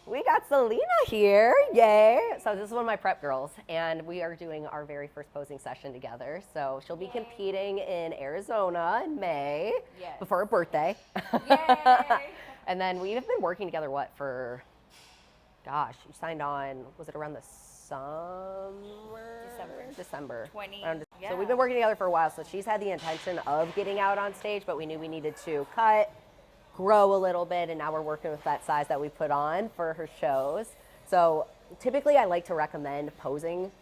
We got Selena here, yay! So this is one of my prep girls, and we are doing our very first posing session together. So she'll be competing in Arizona in May, before her birthday. Yay! And then we've been working together, what, for, gosh, you signed on, was it around the summer? December. 20. So we've been working together for a while, so she's had the intention of getting out on stage, but we knew we needed to cut, grow a little bit, and now we're working with that size that we put on for her shows. So typically I like to recommend posing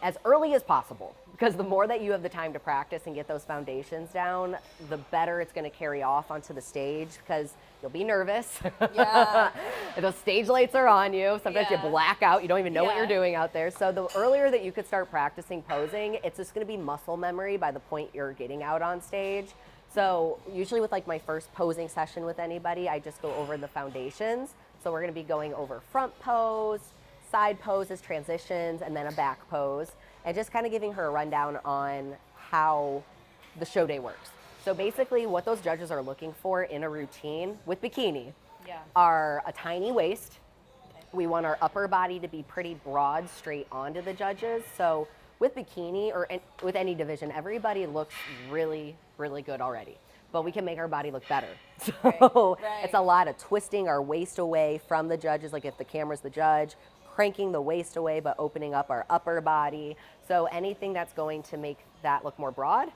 as early as possible, because the more that you have the time to practice and get those foundations down, the better it's going to carry off onto the stage, because you'll be nervous. Yeah. Those stage lights are on you. Sometimes you black out. You don't even know what you're doing out there. So the earlier that you could start practicing posing, it's just going to be muscle memory by the point you're getting out on stage. So usually with like my first posing session with anybody, I just go over the foundations. So we're going to be going over front pose, side poses, transitions, and then a back pose, and just kind of giving her a rundown on how the show day works. So basically what those judges are looking for in a routine with bikini are a tiny waist. We want our upper body to be pretty broad, straight onto the judges. So with bikini or with any division, everybody looks really, really good already, but we can make our body look better. So it's a lot of twisting our waist away from the judges, like if the camera's the judge, cranking the waist away, but opening up our upper body. So anything that's going to make that look more broad,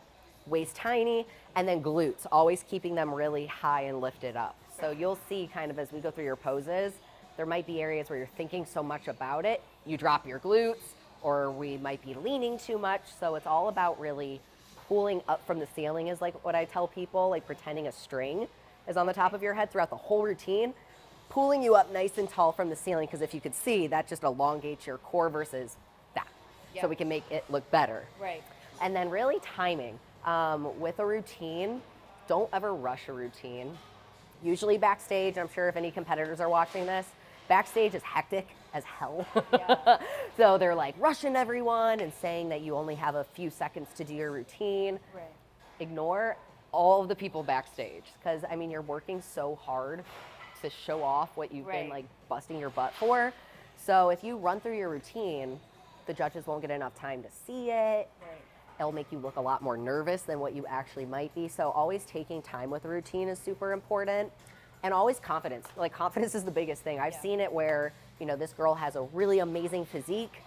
waist tiny, and then glutes, always keeping them really high and lifted up. So you'll see kind of as we go through your poses, there might be areas where you're thinking so much about it, you drop your glutes, or we might be leaning too much. So it's all about really pulling up from the ceiling is like what I tell people, like pretending a string is on the top of your head throughout the whole routine, pulling you up nice and tall from the ceiling, because if you could see, that just elongates your core versus that. So we can make it look better. Right. And then really timing. With a routine, don't ever rush a routine. Usually backstage, I'm sure if any competitors are watching this, backstage is hectic as hell. So they're like rushing everyone and saying that you only have a few seconds to do your routine. Right. Ignore all of the people backstage, because I mean, you're working so hard to show off what you've been like busting your butt for. So if you run through your routine, the judges won't get enough time to see it. It'll make you look a lot more nervous than what you actually might be. So always taking time with a routine is super important. And always confidence. Like, confidence is the biggest thing. I've seen it where, you know, this girl has a really amazing physique,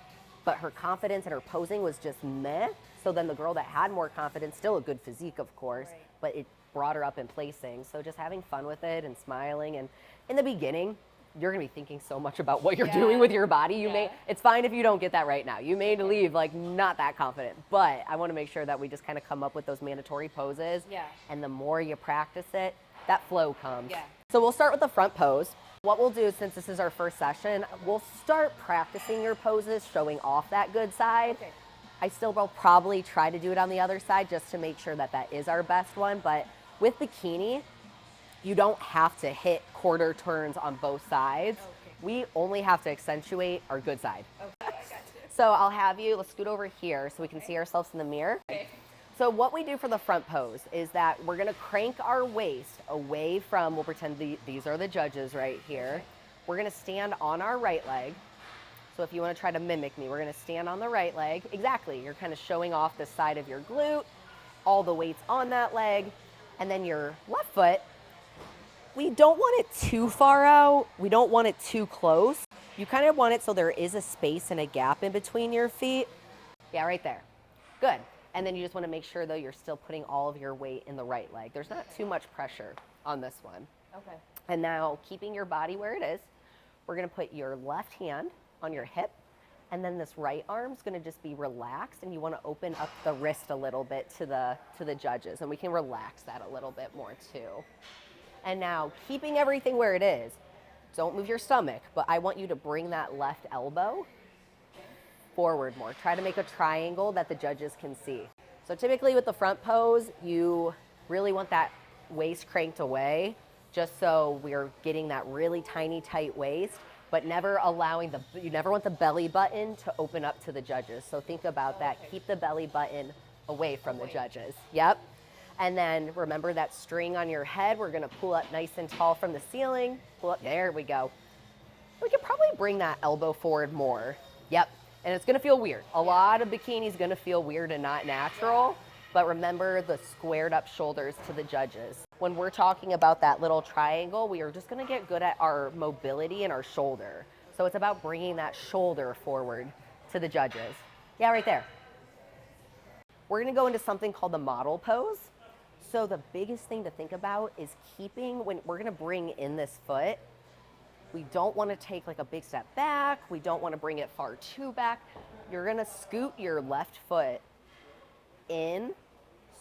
but her confidence and her posing was just meh. So then the girl that had more confidence, still a good physique, of course, but it brought her up in placing. So just having fun with it and smiling. And in the beginning, you're gonna be thinking so much about what you're doing with your body. You may, it's fine if you don't get that right now. You may leave like not that confident, but I wanna make sure that we just kind of come up with those mandatory poses. And the more you practice it, that flow comes. So we'll start with the front pose. What we'll do, since this is our first session, we'll start practicing your poses, showing off that good side. I still will probably try to do it on the other side just to make sure that that is our best one. But with bikini, you don't have to hit quarter turns on both sides. We only have to accentuate our good side. So I'll have you, let's scoot over here so we can see ourselves in the mirror. So what we do for the front pose is that we're gonna crank our waist away from, we'll pretend these are the judges right here. We're gonna stand on our right leg. So if you wanna try to mimic me, we're gonna stand on the right leg. Exactly, you're kind of showing off the side of your glute, all the weight's on that leg, and then your left foot, we don't want it too far out. We don't want it too close. You kind of want it so there is a space and a gap in between your feet. Yeah, right there. Good. And then you just want to make sure, though, you're still putting all of your weight in the right leg. There's not too much pressure on this one. And now, keeping your body where it is, we're going to put your left hand on your hip, and then this right arm's going to just be relaxed, and you want to open up the wrist a little bit to the judges, and we can relax that a little bit more, too. And now, keeping everything where it is, don't move your stomach, but I want you to bring that left elbow forward more. Try to make a triangle that the judges can see. So typically with the front pose, you really want that waist cranked away, just so we're getting that really tiny, tight waist, but never allowing you never want the belly button to open up to the judges. So think about that. Keep the belly button away from the judges. Yep. And then remember that string on your head. We're gonna pull up nice and tall from the ceiling. Pull up, there we go. We could probably bring that elbow forward more. Yep, and it's gonna feel weird. A lot of bikinis gonna feel weird and not natural, but remember the squared up shoulders to the judges. When we're talking about that little triangle, we are just gonna get good at our mobility and our shoulder. So it's about bringing that shoulder forward to the judges. Yeah, right there. We're gonna go into something called the model pose. So the biggest thing to think about is keeping, when we're gonna bring in this foot, we don't wanna take like a big step back. We don't wanna bring it far too back. You're gonna scoot your left foot in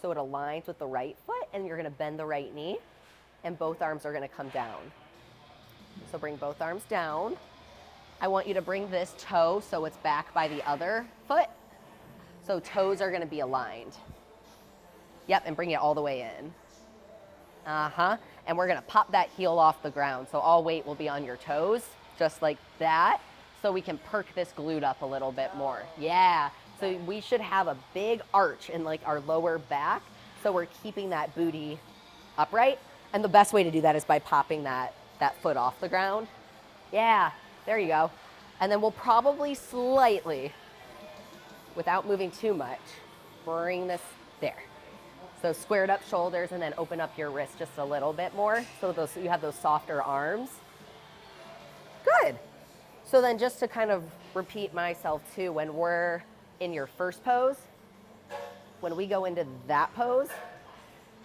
so it aligns with the right foot, and you're gonna bend the right knee, and both arms are gonna come down. So bring both arms down. I want you to bring this toe so it's back by the other foot. So toes are gonna be aligned. Yep, and bring it all the way in. And we're gonna pop that heel off the ground. So all weight will be on your toes, just like that. So we can perk this glute up a little bit more. Yeah, so we should have a big arch in like our lower back. So we're keeping that booty upright. And the best way to do that is by popping that foot off the ground. Yeah, there you go. And then we'll probably slightly, without moving too much, bring this there. So squared up shoulders, and then open up your wrist just a little bit more so you have those softer arms. Good. So then just to kind of repeat myself too, when we're in your first pose, when we go into that pose,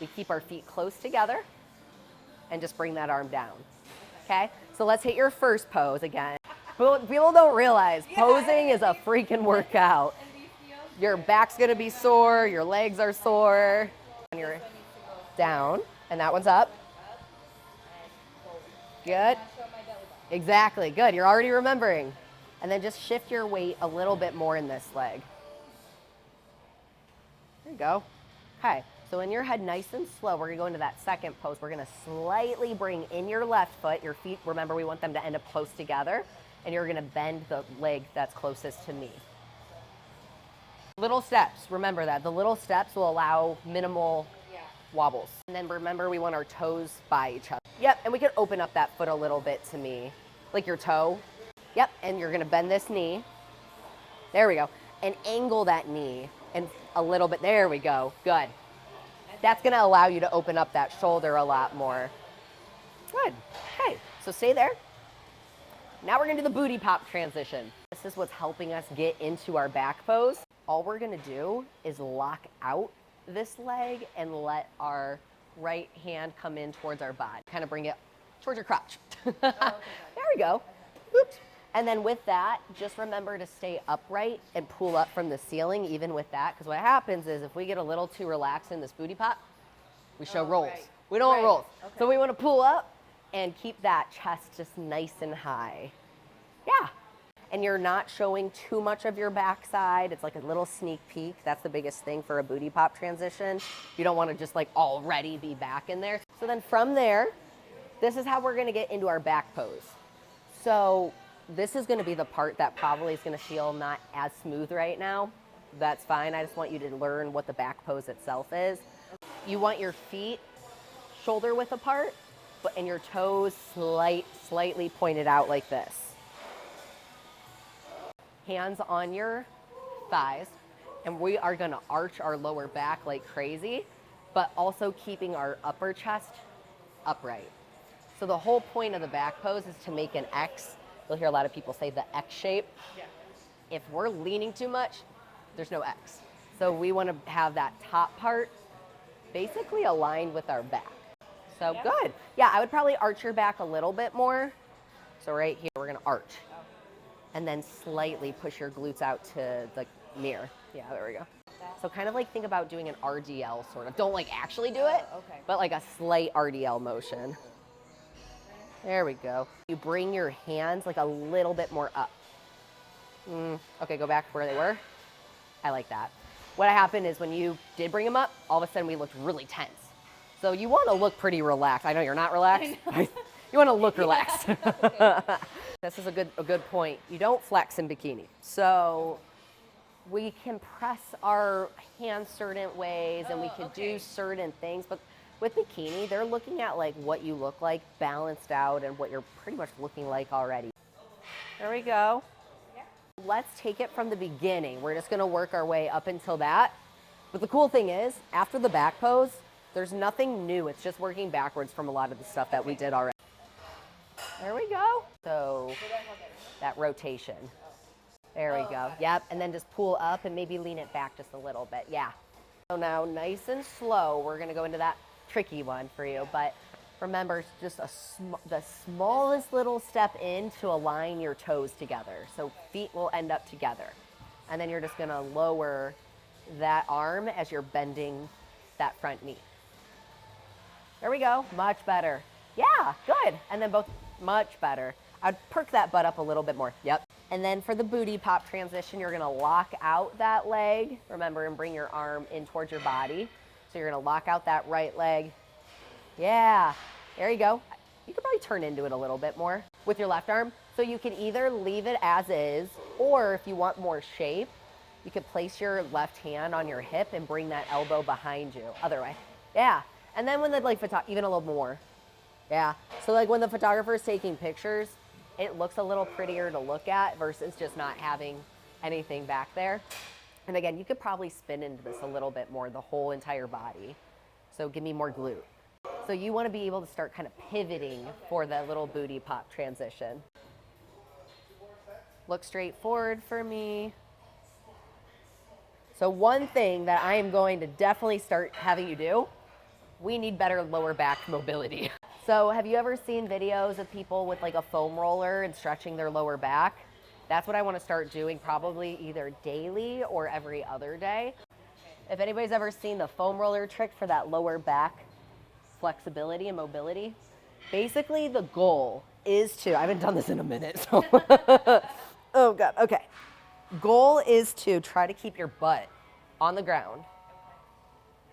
we keep our feet close together and just bring that arm down. Okay? So let's hit your first pose again. People don't realize posing is a freaking workout. Your back's gonna be sore, your legs are sore. And you're down, and that one's up. Good. Exactly, good, you're already remembering. And then just shift your weight a little bit more in this leg. There you go. Okay, so in your head, nice and slow, we're gonna go into that second pose. We're gonna slightly bring in your left foot. Your feet, remember, we want them to end up close together. And you're gonna bend the leg that's closest to me. Little steps, remember that. The little steps will allow minimal wobbles. And then remember, we want our toes by each other. Yep, and we can open up that foot a little bit to me, like your toe. Yep, and you're gonna bend this knee. There we go. And angle that knee and a little bit, there we go, good. That's gonna allow you to open up that shoulder a lot more. Good, okay, so stay there. Now we're gonna do the booty pop transition. This is what's helping us get into our back pose. All we're gonna do is lock out this leg and let our right hand come in towards our body. Kind of bring it towards your crotch. There we go. Oops. And then with that, just remember to stay upright and pull up from the ceiling even with that, because what happens is if we get a little too relaxed in this booty pop, we show rolls. Right. We don't want rolls. Okay. So we wanna pull up and keep that chest just nice and high. Yeah. And you're not showing too much of your backside. It's like a little sneak peek. That's the biggest thing for a booty pop transition. You don't want to just like already be back in there. So then from there, this is how we're going to get into our back pose. So this is going to be the part that probably is going to feel not as smooth right now. That's fine. I just want you to learn what the back pose itself is. You want your feet shoulder width apart, and your toes slightly pointed out like this. Hands on your thighs, and we are gonna arch our lower back like crazy, but also keeping our upper chest upright. So the whole point of the back pose is to make an X. You'll hear a lot of people say the X shape. Yeah. If we're leaning too much, there's no X. So we wanna have that top part basically aligned with our back. So yeah. Good. Yeah, I would probably arch your back a little bit more. So right here, we're gonna arch. And then slightly push your glutes out to the mirror. Yeah, there we go. So kind of like think about doing an RDL sort of. Don't like actually do it, okay, but like a slight RDL motion. There we go. You bring your hands like a little bit more up. Okay, go back where they were. I like that. What happened is when you did bring them up, all of a sudden we looked really tense. So you want to look pretty relaxed. I know you're not relaxed. You want to look relaxed. Yeah, okay. This is a good point. You don't flex in bikini. So we can press our hands certain ways and we can do certain things, but with bikini, they're looking at like what you look like balanced out and what you're pretty much looking like already. There we go. Yeah. Let's take it from the beginning. We're just gonna work our way up until that. But the cool thing is, after the back pose, there's nothing new. It's just working backwards from a lot of the stuff that we did already. There we go. So that rotation. There we go. Yep, and then just pull up and maybe lean it back just a little bit. Yeah. So now nice and slow, we're gonna go into that tricky one for you. But remember, just the smallest little step in to align your toes together. So feet will end up together. And then you're just gonna lower that arm as you're bending that front knee. There we go, much better. Yeah, good. And then both, much better. I'd perk that butt up a little bit more. Yep. And then for the booty pop transition, you're gonna lock out that leg, remember, and bring your arm in towards your body. So you're gonna lock out that right leg. Yeah, there you go. You could probably turn into it a little bit more with your left arm. So you can either leave it as is, or if you want more shape, you could place your left hand on your hip and bring that elbow behind you. Other way. Yeah. And then when the even a little more. Yeah. So like when the photographer is taking pictures, it looks a little prettier to look at versus just not having anything back there. And again, you could probably spin into this a little bit more, the whole entire body. So give me more glute. So you want to be able to start kind of pivoting for that little booty pop transition. Look straight forward for me. So one thing that I am going to definitely start having you do, we need better lower back mobility. So have you ever seen videos of people with like a foam roller and stretching their lower back? That's what I want to start doing probably either daily or every other day. If anybody's ever seen the foam roller trick for that lower back flexibility and mobility, basically the goal is to, I haven't done this in a minute, so. Oh God, okay. Goal is to try to keep your butt on the ground.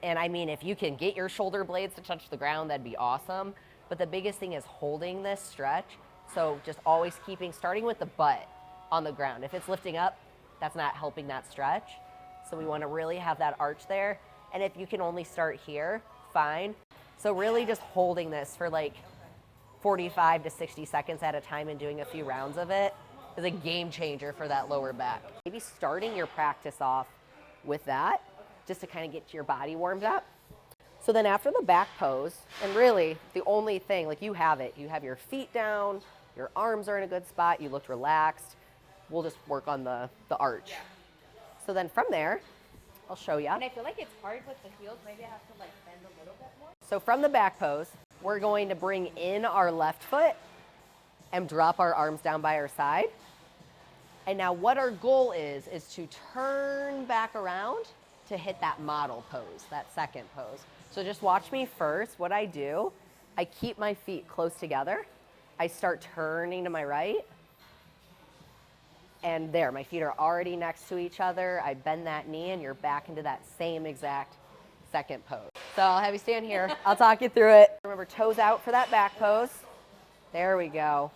And I mean, if you can get your shoulder blades to touch the ground, that'd be awesome. But the biggest thing is holding this stretch. So just always starting with the butt on the ground. If it's lifting up, that's not helping that stretch. So we want to really have that arch there. And if you can only start here, fine. So really just holding this for like 45 to 60 seconds at a time and doing a few rounds of it is a game changer for that lower back. Maybe starting your practice off with that, just to kind of get your body warmed up. So then after the back pose, and really the only thing, like you have your feet down, your arms are in a good spot, you looked relaxed. We'll just work on the arch. Yeah. So then from there, I'll show you. And I feel like it's hard with the heels, maybe I have to like bend a little bit more. So from the back pose, we're going to bring in our left foot and drop our arms down by our side. And now what our goal is to turn back around to hit that model pose, that second pose. So just watch me first. What I do, I keep my feet close together. I start turning to my right. And there, my feet are already next to each other. I bend that knee and you're back into that same exact second pose. So I'll have you stand here. I'll talk you through it. Remember, toes out for that back pose. There we go.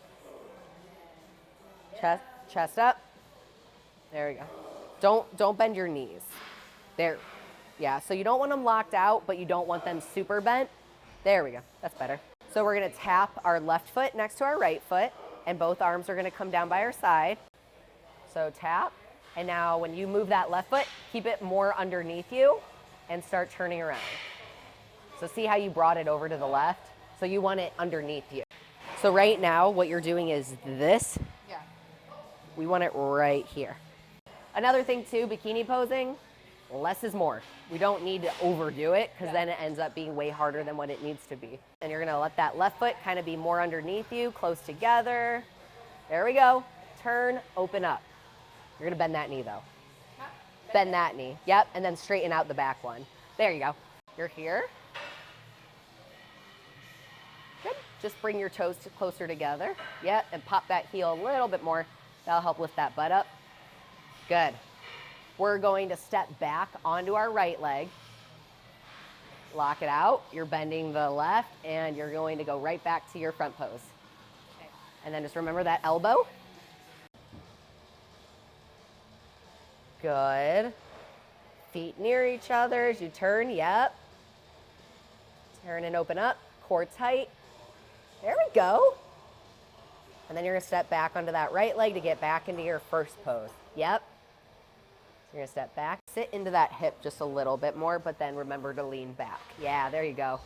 Chest up. There we go. Don't bend your knees. There. Yeah, so you don't want them locked out, but you don't want them super bent. There we go. That's better. So we're going to tap our left foot next to our right foot, and both arms are going to come down by our side. So tap. And now when you move that left foot, keep it more underneath you and start turning around. So see how you brought it over to the left? So you want it underneath you. So right now, what you're doing is this. Yeah. We want it right here. Another thing too, bikini posing, less is more. We don't need to overdo it because then it ends up being way harder than what it needs to be. And you're gonna let that left foot kind of be more underneath you, close together. There we go. Turn, open up. You're gonna bend that knee though. Bend that knee. Yep, and then straighten out the back one. There you go. You're here. Good. Just bring your toes closer together. Yep, and pop that heel a little bit more. That'll help lift that butt up. Good. We're going to step back onto our right leg. Lock it out. You're bending the left, and you're going to go right back to your front pose. Okay. And then just remember that elbow. Good. Feet near each other as you turn, yep. Turn and open up, core tight. There we go. And then you're gonna step back onto that right leg to get back into your first pose. Yep. So you're gonna step back, sit into that hip just a little bit more, but then remember to lean back. Yeah, there you go.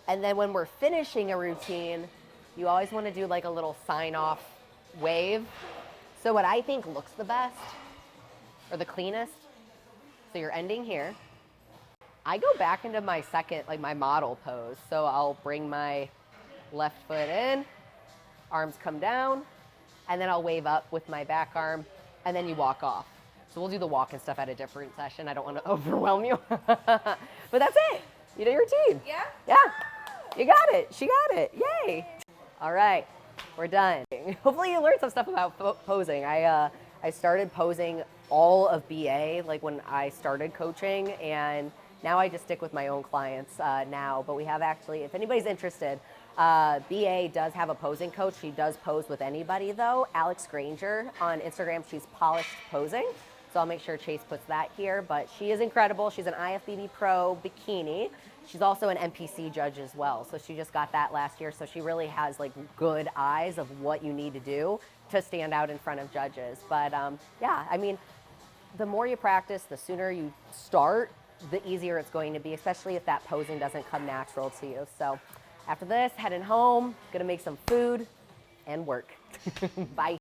And then when we're finishing a routine, you always wanna do like a little sign off wave. So what I think looks the best, or the cleanest, so you're ending here. I go back into my second, like my model pose. So I'll bring my left foot in, arms come down, and then I'll wave up with my back arm, and then you walk off. So we'll do the walk and stuff at a different session. I don't want to overwhelm you. But that's it. You did your routine. Yeah? Yeah. You got it. She got it. Yay. All right. We're done. Hopefully you learned some stuff about posing. I started posing all of BA like when I started coaching, and now I just stick with my own clients now. But we have actually, if anybody's interested, BA does have a posing coach. She does pose with anybody though. Alex Granger on Instagram, she's Polished Posing. So I'll make sure Chase puts that here. But she is incredible. She's an IFBB Pro Bikini. She's also an NPC judge as well. So she just got that last year. So she really has like good eyes of what you need to do to stand out in front of judges. But yeah, I mean, the more you practice, the sooner you start, the easier it's going to be, especially if that posing doesn't come natural to you. So after this, heading home, gonna make some food and work. Bye.